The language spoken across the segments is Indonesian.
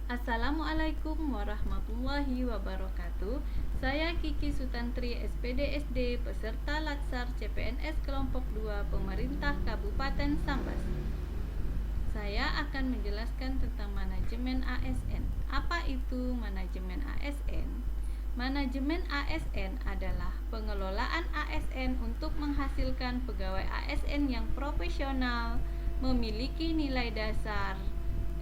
Assalamualaikum warahmatullahi wabarakatuh. Saya Kiki Sutantri, SPD peserta Latsar CPNS Kelompok 2 Pemerintah Kabupaten Sambas. Saya akan menjelaskan tentang manajemen ASN. Apa itu manajemen ASN? Manajemen ASN adalah pengelolaan ASN untuk menghasilkan pegawai ASN yang profesional, memiliki nilai dasar,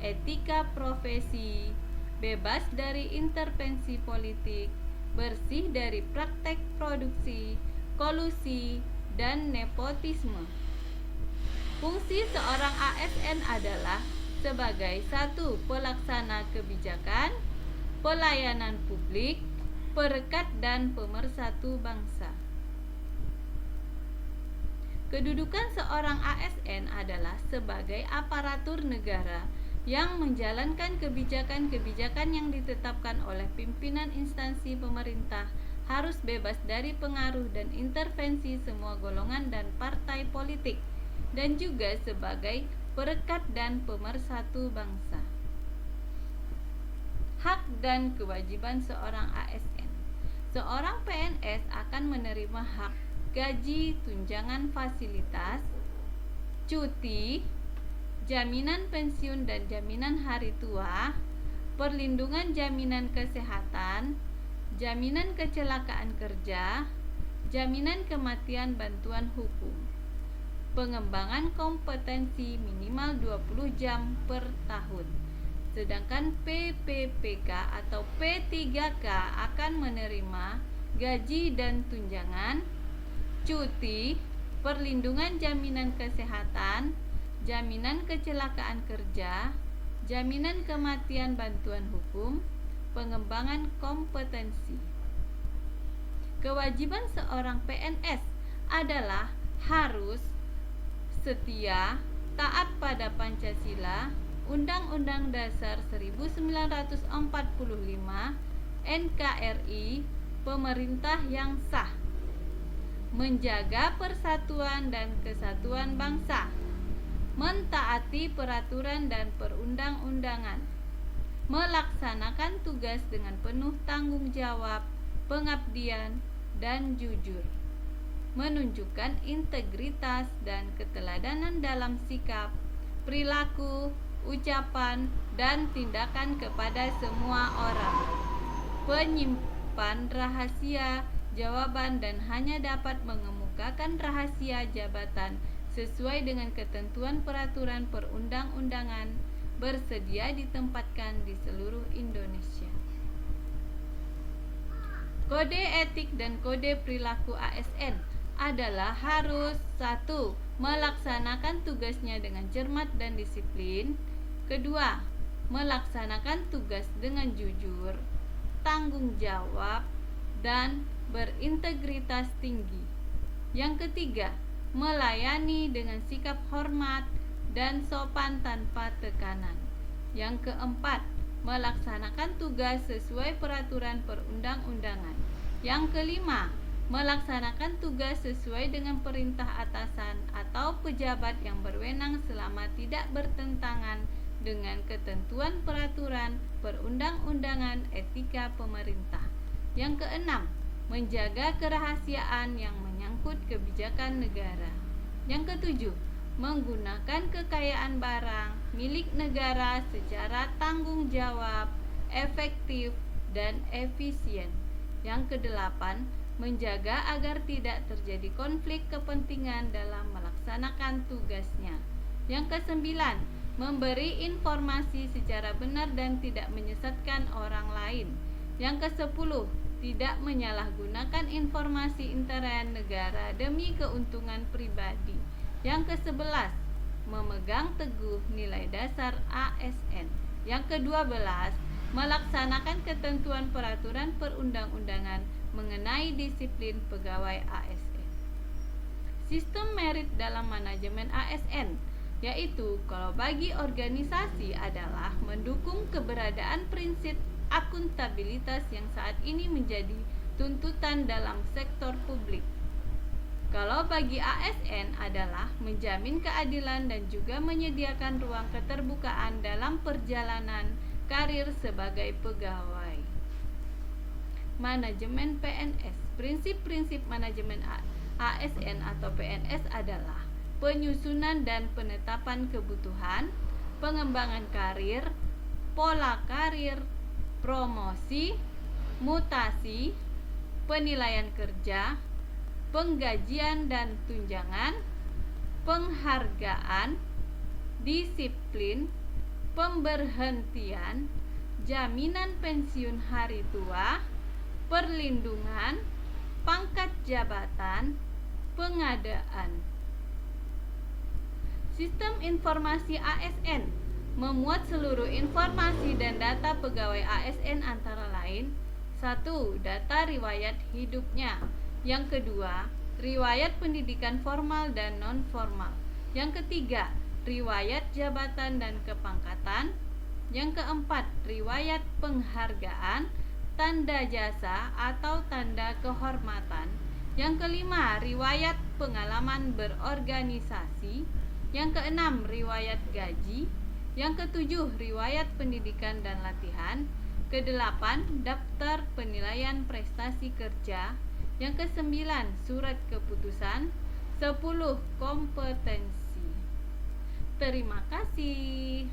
etika profesi, bebas dari intervensi politik, bersih dari praktek produksi, kolusi, dan nepotisme. Fungsi seorang ASN adalah sebagai satu pelaksana kebijakan, pelayanan publik, perekat dan pemersatu bangsa. Kedudukan seorang ASN adalah sebagai aparatur negara yang menjalankan kebijakan-kebijakan yang ditetapkan oleh pimpinan instansi pemerintah, harus bebas dari pengaruh dan intervensi semua golongan dan partai politik, dan juga sebagai perekat dan pemersatu bangsa. Hak dan kewajiban seorang ASN. Seorang PNS akan menerima hak gaji, tunjangan fasilitas, cuti, jaminan pensiun dan jaminan hari tua, perlindungan jaminan kesehatan, jaminan kecelakaan kerja, jaminan kematian bantuan hukum, pengembangan kompetensi minimal 20 jam per tahun. Sedangkan PPPK atau P3K akan menerima gaji dan tunjangan, cuti, perlindungan jaminan kesehatan, jaminan kecelakaan kerja, jaminan kematian bantuan hukum, pengembangan kompetensi. Kewajiban seorang PNS adalah harus setia, taat pada Pancasila, Undang-Undang Dasar 1945, NKRI, pemerintah yang sah, menjaga persatuan dan kesatuan bangsa, mentaati peraturan dan perundang-undangan, melaksanakan tugas dengan penuh tanggung jawab, pengabdian, dan jujur, menunjukkan integritas dan keteladanan dalam sikap, perilaku, ucapan, dan tindakan kepada semua orang, penyimpan rahasia jawaban dan hanya dapat mengemukakan rahasia jabatan sesuai dengan ketentuan peraturan perundang-undangan, bersedia ditempatkan di seluruh Indonesia. Kode etik dan kode perilaku ASN adalah harus 1. Melaksanakan tugasnya dengan cermat dan disiplin. 2. Melaksanakan tugas dengan jujur, tanggung jawab, dan berintegritas tinggi. Yang ketiga, melayani dengan sikap hormat dan sopan tanpa tekanan. Yang keempat, melaksanakan tugas sesuai peraturan perundang-undangan. Yang kelima, melaksanakan tugas sesuai dengan perintah atasan atau pejabat yang berwenang selama tidak bertentangan dengan ketentuan peraturan perundang-undangan etika pemerintah. Yang keenam, menjaga kerahasiaan yang menyangkut kebijakan negara. Yang ketujuh, menggunakan kekayaan barang milik negara secara tanggung jawab, efektif, dan efisien. Yang kedelapan, menjaga agar tidak terjadi konflik kepentingan dalam melaksanakan tugasnya. Yang kesembilan, memberi informasi secara benar dan tidak menyesatkan orang lain. Yang kesepuluh, tidak menyalahgunakan informasi intern negara demi keuntungan pribadi. Yang ke-11, memegang teguh nilai dasar ASN. Yang ke-12, melaksanakan ketentuan peraturan perundang-undangan mengenai disiplin pegawai ASN. Sistem merit dalam manajemen ASN, yaitu kalau bagi organisasi adalah mendukung keberadaan prinsip akuntabilitas yang saat ini menjadi tuntutan dalam sektor publik. Kalau bagi ASN adalah menjamin keadilan dan juga menyediakan ruang keterbukaan dalam perjalanan karir sebagai pegawai. Manajemen PNS. Prinsip-prinsip manajemen ASN atau PNS adalah penyusunan dan penetapan kebutuhan, pengembangan karir, pola karir, promosi, mutasi, penilaian kerja, penggajian dan tunjangan, penghargaan, disiplin, pemberhentian, jaminan pensiun hari tua, perlindungan, pangkat jabatan, pengadaan. Sistem informasi ASN memuat seluruh informasi dan data pegawai ASN antara lain: 1. Data riwayat hidupnya. Yang kedua, riwayat pendidikan formal dan non-formal. Yang ketiga, riwayat jabatan dan kepangkatan. Yang keempat, riwayat penghargaan, tanda jasa atau tanda kehormatan. Yang kelima, riwayat pengalaman berorganisasi. Yang keenam, riwayat gaji. Yang ketujuh, riwayat pendidikan dan latihan. Kedelapan, daftar penilaian prestasi kerja. Yang kesembilan, surat keputusan. 10, kompetensi. Terima kasih.